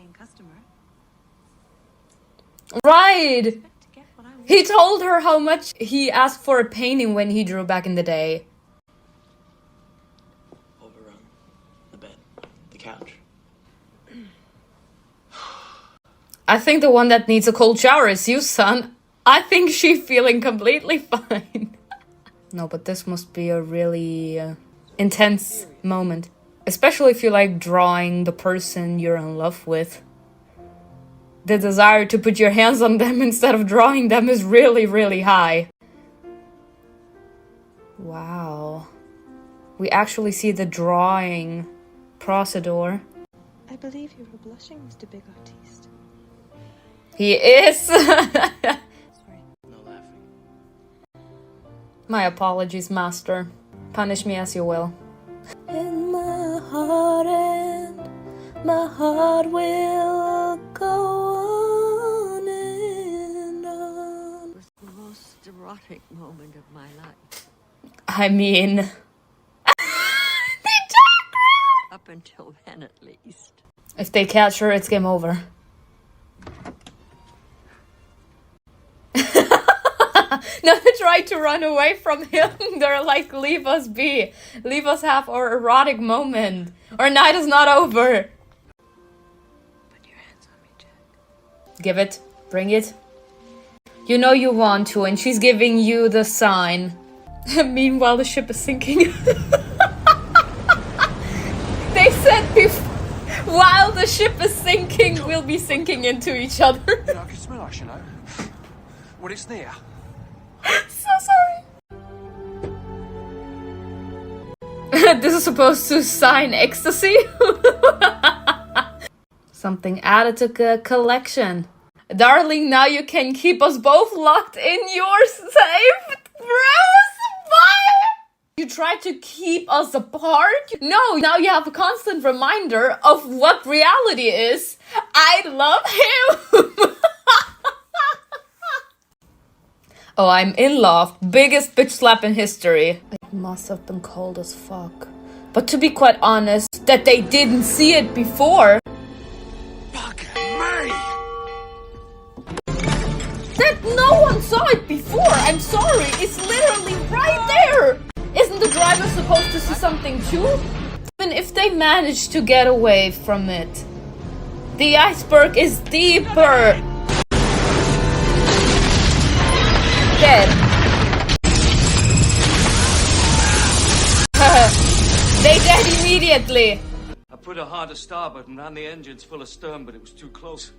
paying customer. Right! He told her how much he asked for a painting when he drew back in the day. Overrun. The bed. The couch. I think the one that needs a cold shower is you, son. I think she's feeling completely fine. No, but this must be a really intense moment. Especially if you like drawing the person you're in love with. The desire to put your hands on them instead of drawing them is really, really high. Wow. We actually see the drawing procedure. I believe you were blushing, Mr. Big Artiste. He is! Sorry. No laughing. My apologies, master. Punish me as you will. In my heart and my heart will go on and on. It was the most erotic moment of my life. I mean... Up until then, at least. If they catch her, it's game over. No, they try to run away from him. They're like, leave us be. Leave us have our erotic moment. Our night is not over. Put your hands on me, Jack. Give it. Bring it. You know you want to, and she's giving you the sign. Meanwhile, the ship is sinking. They said while the ship is sinking, we'll be sinking into each other. Yeah, I can smell us, you know. When it's near. So sorry. This is supposed to sign ecstasy? Something added to the collection. Darling, now you can keep us both locked in your safe. Rose, why? You try to keep us apart? No, now you have a constant reminder of what reality is. I love him. Oh, I'm in love. Biggest bitch slap in history. It must have been cold as fuck. But to be quite honest, that they didn't see it before. Fuck me! That no one saw it before. I'm sorry. It's literally right there. Isn't the driver supposed to see something too? Even if they manage to get away from it, the iceberg is deeper. Dead. They dead immediately. I put a hard to starboard and ran the engines full of stern, but it was too close.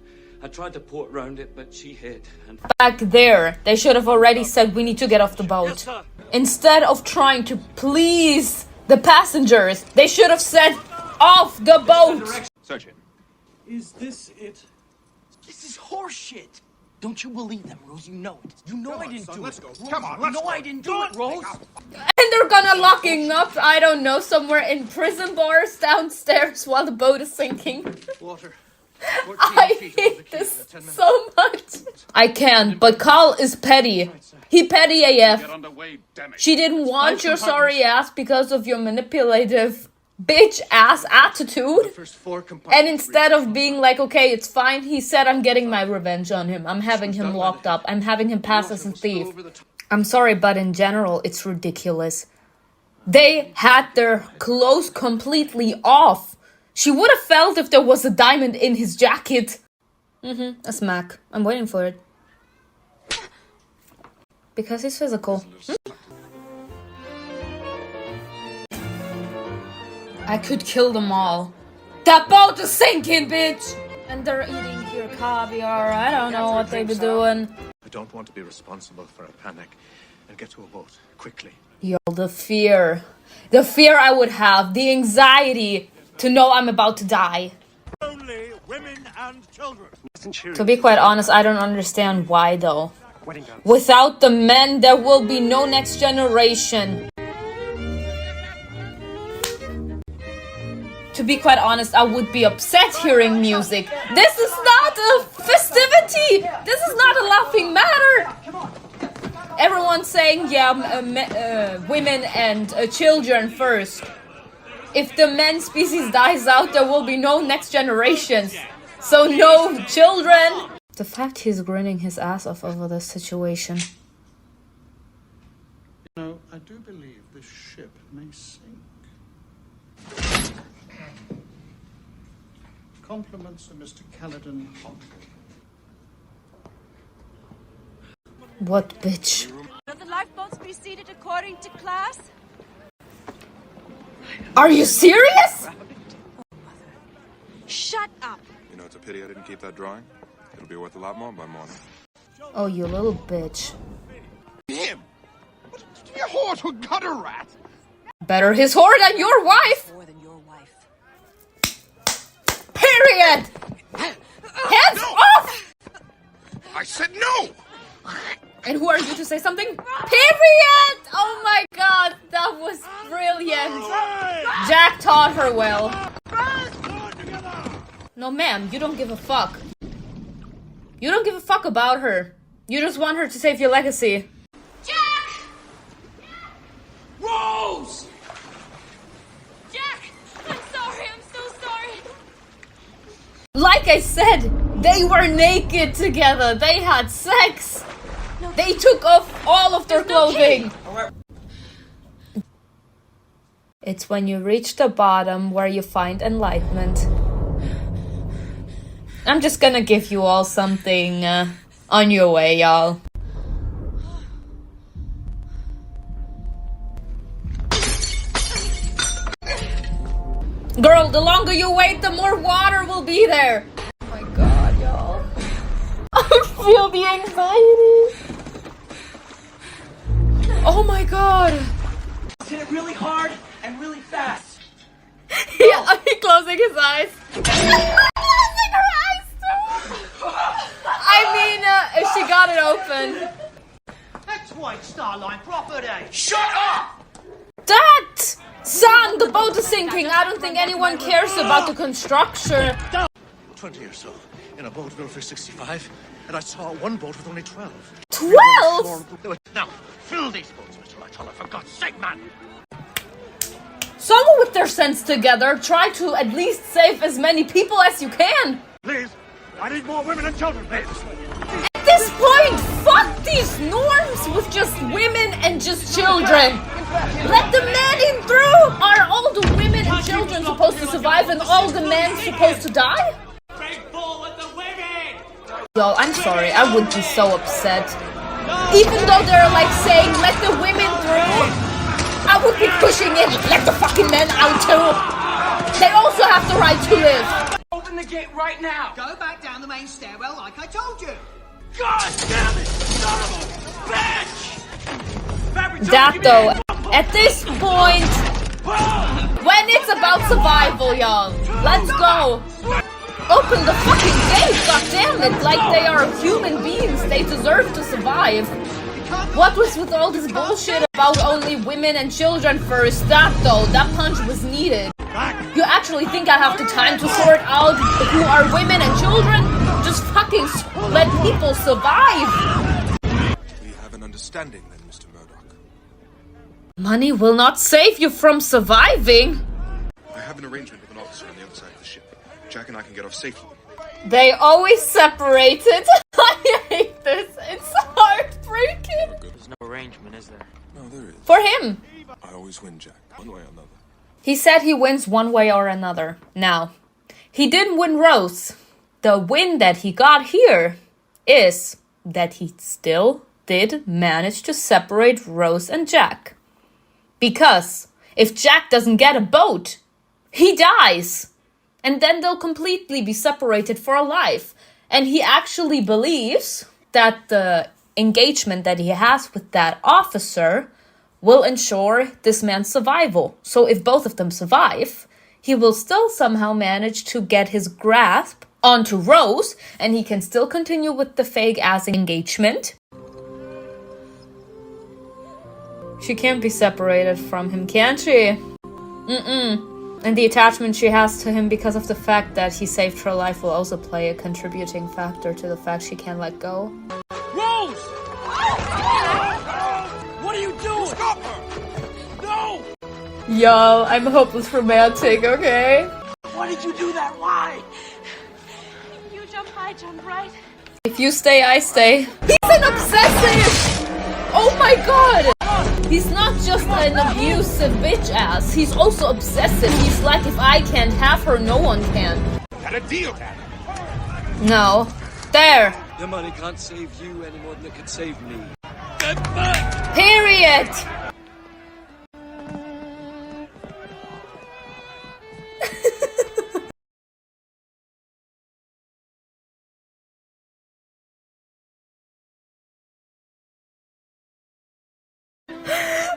I tried to port round it, but she hit. And Back there, they should have already said we need to get off the boat. Instead of trying to please the passengers, they should have said off the boat. Search it. Is this it? This is horseshit. Don't you believe them, Rose? You know it. You know I didn't do it. Go. Come on, You let's know go. I didn't do it, Rose. And they're gonna locking up, I don't know, somewhere in prison bars downstairs while the boat is sinking. Water. I hate this so much. I can't, but Carl is petty. He petty AF. Get underway, damn it. She didn't want your sorry ass because of your manipulative bitch ass attitude. First 4 compartments. And instead of being like, okay, it's fine, he said, I'm getting my revenge on him. I'm having him locked up. I'm having him pass as a thief. I'm sorry, but in general, it's ridiculous. They had their clothes completely off. She would have felt if there was a diamond in his jacket. A smack. I'm waiting for it. Because he's physical. I could kill them all. That boat is sinking, bitch! And they're eating here caviar. I don't know what they be doing. I don't want to be responsible for a panic. And get to a boat, quickly. Yo, the fear. The fear I would have. The anxiety to know I'm about to die. Only women and children. To be quite honest, I don't understand why though. Without the men, there will be no next generation. To be quite honest, I would be upset hearing music. This is not a festivity. This is not a laughing matter. Everyone's saying, yeah, women and children first. If the man species dies out, there will be no next generations. So no children! The fact he's grinning his ass off over this situation. You know, I do believe this ship may sink. Compliments to Mr. Caledon Hockley. What bitch? Will the lifeboats be seated according to class? Are you serious? Shut up! You know, it's a pity I didn't keep that drawing. It'll be worth a lot more by morning. Oh, you little bitch. Him! Your horse with gutter rat! Better his whore than your wife! More than your wife. Period! Hands off! I said no! And who are you to say something? Period! Oh my god, that was brilliant. Jack taught her well. No, ma'am, you don't give a fuck. You don't give a fuck about her. You just want her to save your legacy. Jack! Rose! Jack! I'm sorry, I'm so sorry. Like I said, they were naked together. They had sex. They took off all of their clothing. It's when you reach the bottom where you find enlightenment. I'm just gonna give you all something on your way, y'all. Girl, the longer you wait, the more water will be there. Oh my god, y'all. I feel the anxiety. Oh my god. Hit it really hard and really fast. Yeah, he's closing his eyes. Closing her eyes too. I mean, she got it open. That's White Star Line property. Shut up! That! Son, the boat is sinking. I don't think anyone cares about the construction. 20 or so in a boat built for 65, and I saw one boat with only 12. 12? Now, fill these boats, Mr. Lightoller, for God's sake, man. Someone with their sense together, try to at least save as many people as you can. Please, I need more women and children, please. At this point, fuck these norms with just women and just children. Let the men in through. Are all the women and children supposed to survive and all the men supposed to die? Yo, I'm sorry, I would be so upset. Even though they're like saying, let the women through, I would be pushing it, let the fucking men out too. They also have the right to live. Open the gate right now. Go back down the main stairwell like I told you. God damn it, son of a bitch! That though, at this point, when it's about survival, y'all, let's go. Open the fucking gate, goddammit, like they are human beings, they deserve to survive. What was with all this bullshit about only women and children first? That though, that punch was needed. You actually think I have the time to sort out who are women and children? Just fucking let people survive. We have an understanding then, Mr. Murdoch. Money will not save you from surviving. I have an arrangement with an officer on the other side of the ship. Jack and I can get off safely. They always separated. I hate this. It's heartbreaking. There's no arrangement, is there? No, there is. For him. I always win, Jack, one way or another. He said he wins one way or another. Now, he didn't win Rose. The win that he got here is that he still did manage to separate Rose and Jack. Because if Jack doesn't get a boat, he dies. And then they'll completely be separated for life. And he actually believes that the engagement that he has with that officer will ensure this man's survival. So if both of them survive, he will still somehow manage to get his grasp onto Rose, and he can still continue with the fake-ass engagement. She can't be separated from him, can she? And the attachment she has to him because of the fact that he saved her life will also play a contributing factor to the fact she can't let go. Rose! What are you doing? Stop her! No! Yo, I'm hopeless romantic, okay? Why did you do that? Why? I jump right. If you stay, I stay. He's an obsessive! Oh my god! He's not just an abusive bitch ass. He's also obsessive. He's like, if I can't have her, no one can. Got a deal, Dad. No. There. Your money can't save you any more than it could save me. Period.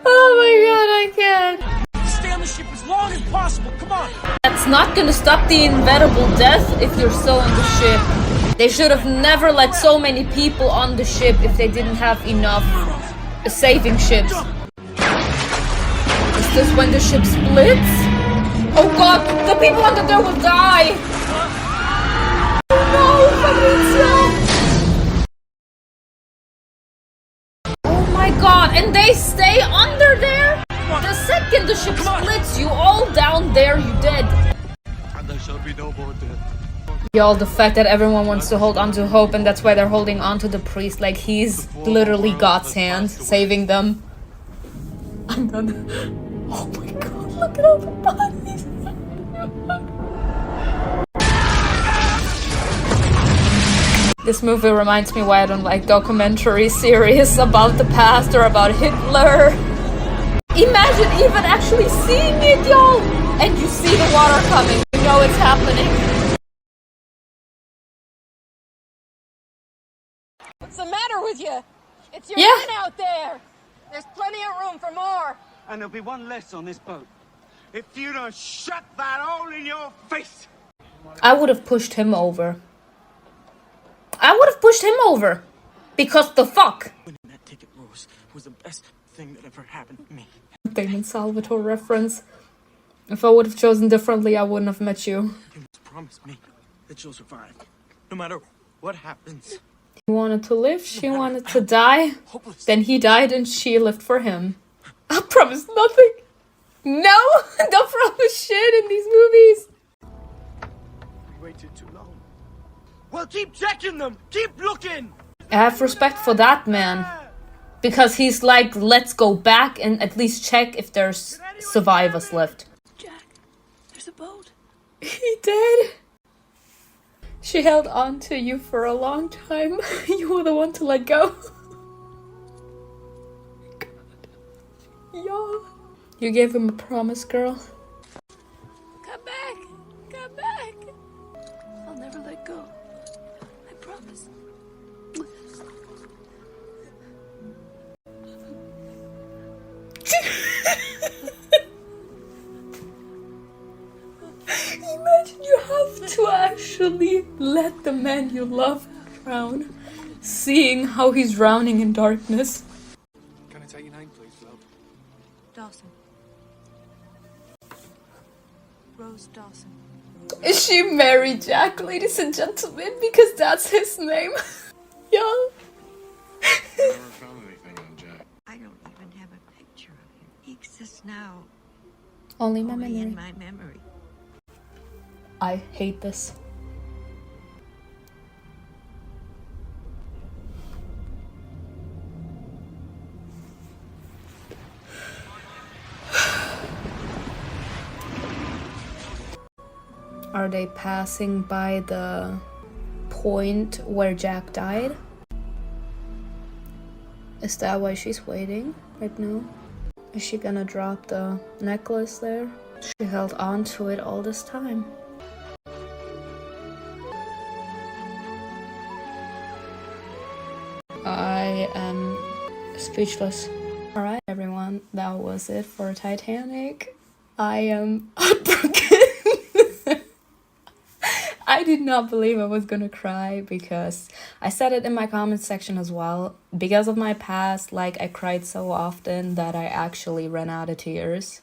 Oh my god, I can't. Stay on the ship as long as possible. Come on. That's not gonna stop the inevitable death if you're still on the ship. They should have never let so many people on the ship if they didn't have enough saving ships. Is this when the ship splits? Oh god, the people under there will die! Oh no, Fabrizio! Oh my god, and they stay under there? The second the ship splits, you all down there, you dead. And there shall be no more death. Y'all, the fact that everyone wants to hold on to hope and that's why they're holding on to the priest like he's literally God's hand, saving them. I'm gonna... Oh my god, look at all the bodies. This movie reminds me why I don't like documentary series about the past or about Hitler. Imagine even actually seeing it, y'all! And you see the water coming, you know it's happening. What's the matter with you? It's your Yeah. men out there. There's plenty of room for more. And there'll be one less on this boat. If you don't shut that hole in your face. I would have pushed him over. Because the fuck? Winning that ticket, Rose, was the best thing that ever happened to me. Damon Salvatore reference. If I would have chosen differently, I wouldn't have met you. You must promise me that you'll survive, no matter what happens. He wanted to live, she wanted to die. Then he died and she lived for him. I promise nothing. No, don't promise shit in these movies. We waited too long. Well, keep checking them. Keep looking. I have respect for that man. Because he's like, let's go back and at least check if there's survivors left. Jack, there's a boat. He did. She held on to you for a long time. You were the one to let go. God. Yeah. You gave him a promise, girl. Come back. Come back. I'll never let go. I promise. Imagine you have to actually let the man you love drown, seeing how he's drowning in darkness. Can I take your name, please, love? Dawson. Rose Dawson. Is she married, Jack, ladies and gentlemen? Because that's his name. Yeah. Never found anything on Jack. I don't even have a picture of him. He exists now, Only my only in memory. my memory. I hate this. Are they passing by the point where Jack died? Is that why she's waiting right now? Is she gonna drop the necklace there? She held on to it all this time. I am speechless. Alright everyone, that was it for Titanic. I am heartbroken. I did not believe I was gonna cry because I said it in my comment section as well. Because of my past, like I cried so often that I actually ran out of tears.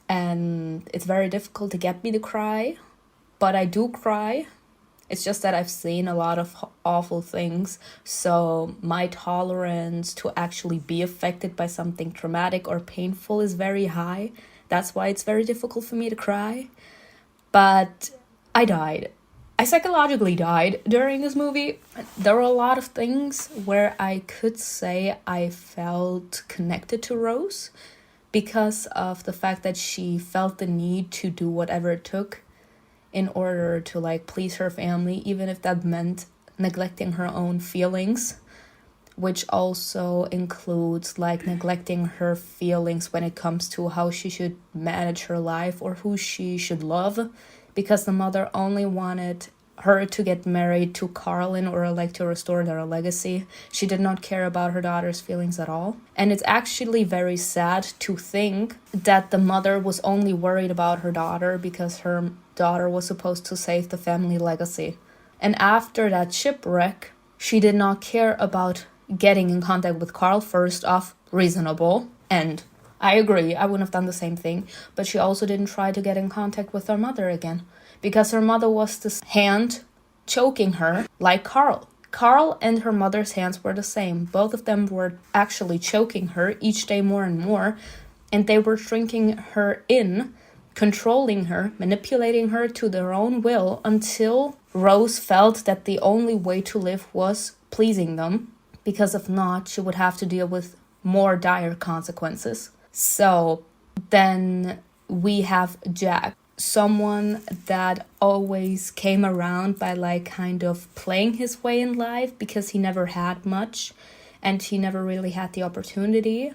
And it's very difficult to get me to cry, but I do cry. It's just that I've seen a lot of awful things, so my tolerance to actually be affected by something traumatic or painful is very high. That's why it's very difficult for me to cry. But I died. I psychologically died during this movie. There were a lot of things where I could say I felt connected to Rose because of the fact that she felt the need to do whatever it took in order to like please her family, even if that meant neglecting her own feelings, which also includes like neglecting her feelings when it comes to how she should manage her life or who she should love, because the mother only wanted her to get married to Carl in order like to restore their legacy. She did not care about her daughter's feelings at all. And it's actually very sad to think that the mother was only worried about her daughter because her daughter was supposed to save the family legacy. And after that shipwreck, she did not care about getting in contact with Carl. First off, reasonable, and I agree, I wouldn't have done the same thing, but she also didn't try to get in contact with her mother again, because her mother was this hand choking her like Carl. Carl and her mother's hands were the same. Both of them were actually choking her each day more and more, and they were shrinking her in, controlling her, manipulating her to their own will, until Rose felt that the only way to live was pleasing them, because if not, she would have to deal with more dire consequences. So then we have Jack, someone that always came around by like kind of playing his way in life because he never had much and he never really had the opportunity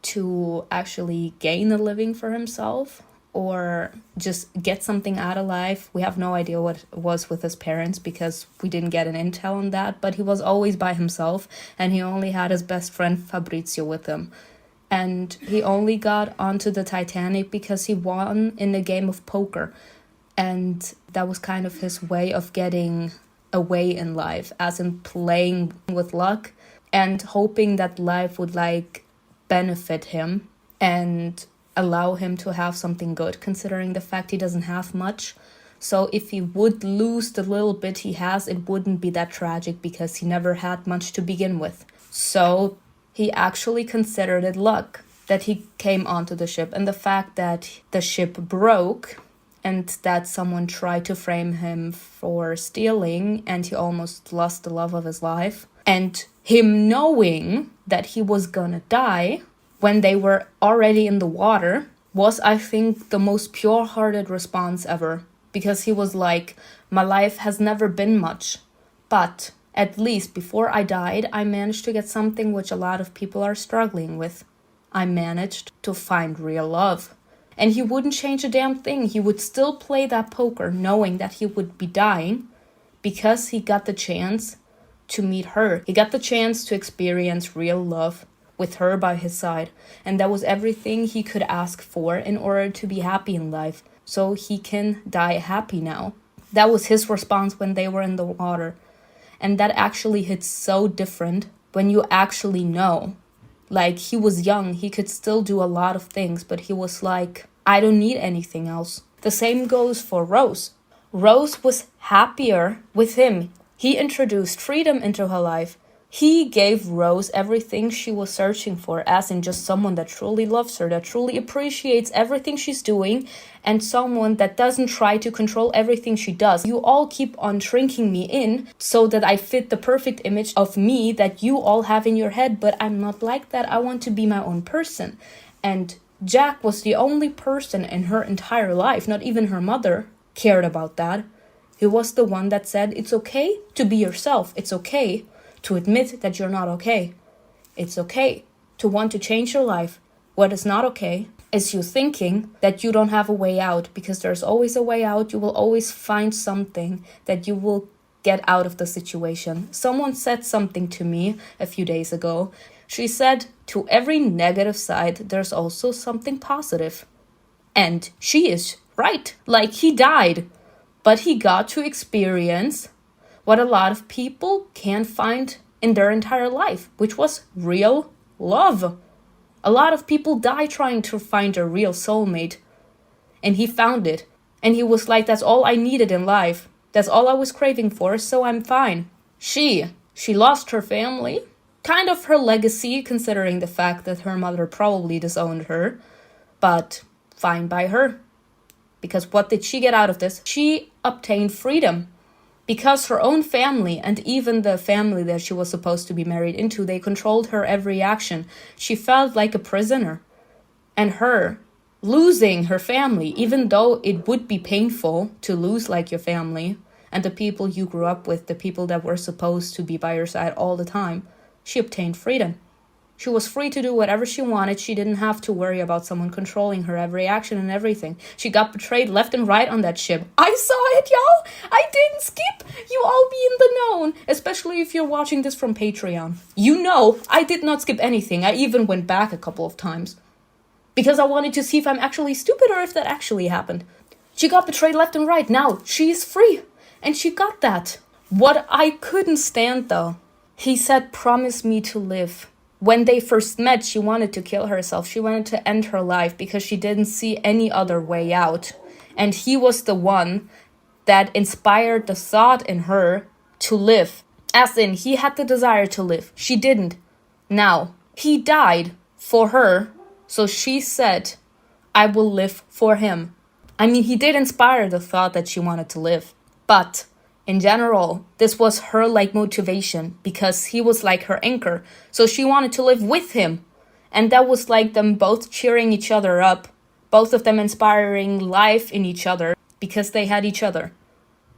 to actually gain a living for himself or just get something out of life. We have no idea what it was with his parents because we didn't get an intel on that, but he was always by himself and he only had his best friend Fabrizio with him. And he only got onto the Titanic because he won in a game of poker. And that was kind of his way of getting away in life, as in playing with luck and hoping that life would like benefit him and allow him to have something good, considering the fact he doesn't have much. So if he would lose the little bit he has, it wouldn't be that tragic because he never had much to begin with. So he actually considered it luck that he came onto the ship, and the fact that the ship broke and that someone tried to frame him for stealing and he almost lost the love of his life, and him knowing that he was gonna die when they were already in the water was, I think, the most pure-hearted response ever. Because he was like, my life has never been much, but at least before I died, I managed to get something which a lot of people are struggling with. I managed to find real love. And he wouldn't change a damn thing. He would still play that poker knowing that he would be dying because he got the chance to meet her. He got the chance to experience real love with her by his side. And that was everything he could ask for in order to be happy in life. So he can die happy now. That was his response when they were in the water. And that actually hits so different when you actually know. Like, he was young, he could still do a lot of things, but he was like, I don't need anything else. The same goes for Rose. Rose was happier with him. He introduced freedom into her life. He gave Rose everything she was searching for, as in just someone that truly loves her, that truly appreciates everything she's doing, and someone that doesn't try to control everything she does. You all keep on shrinking me in so that I fit the perfect image of me that you all have in your head, but I'm not like that. I want to be my own person. And Jack was the only person in her entire life, not even her mother, cared about that. He was the one that said, it's okay to be yourself. It's okay to admit that you're not okay. It's okay to want to change your life. What is not okay is you thinking that you don't have a way out, because there's always a way out. You will always find something that you will get out of the situation. Someone said something to me a few days ago. She said, to every negative side, there's also something positive. And she is right. Like, he died, but he got to experience what a lot of people can't find in their entire life, which was real love. A lot of people die trying to find a real soulmate, and he found it. And he was like, that's all I needed in life. That's all I was craving for, so I'm fine. She lost her family, kind of her legacy, considering the fact that her mother probably disowned her, but fine by her. Because what did she get out of this? She obtained freedom. Because her own family, and even the family that she was supposed to be married into, they controlled her every action. She felt like a prisoner. And her losing her family, even though it would be painful to lose like your family and the people you grew up with, the people that were supposed to be by your side all the time, she obtained freedom. She was free to do whatever she wanted. She didn't have to worry about someone controlling her every action and everything. She got betrayed left and right on that ship. I saw it, y'all! I didn't skip! You all be in the known. Especially if you're watching this from Patreon. You know, I did not skip anything. I even went back a couple of times. Because I wanted to see if I'm actually stupid or if that actually happened. She got betrayed left and right. Now, she's free. And she got that. What I couldn't stand, though, he said, promise me to live. When they first met, she wanted to kill herself. She wanted to end her life because she didn't see any other way out. And he was the one that inspired the thought in her to live. As in, he had the desire to live. She didn't. Now, he died for her. So she said, I will live for him. I mean, he did inspire the thought that she wanted to live. But in general, this was her like motivation because he was like her anchor. So she wanted to live with him. And that was like them both cheering each other up. Both of them inspiring life in each other because they had each other.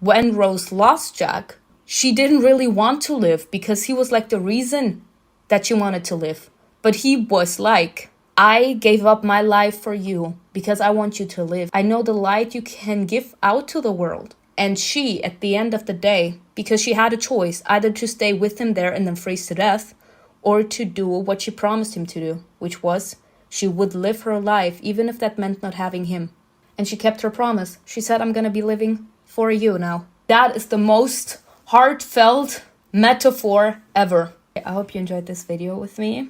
When Rose lost Jack, she didn't really want to live because he was like the reason that she wanted to live. But he was like, I gave up my life for you because I want you to live. I know the light you can give out to the world. And she, at the end of the day, because she had a choice, either to stay with him there and then freeze to death, or to do what she promised him to do, which was she would live her life, even if that meant not having him. And she kept her promise. She said, I'm going to be living for you now. That is the most heartfelt metaphor ever. I hope you enjoyed this video with me.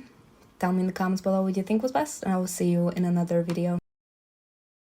Tell me in the comments below what you think was best, and I will see you in another video.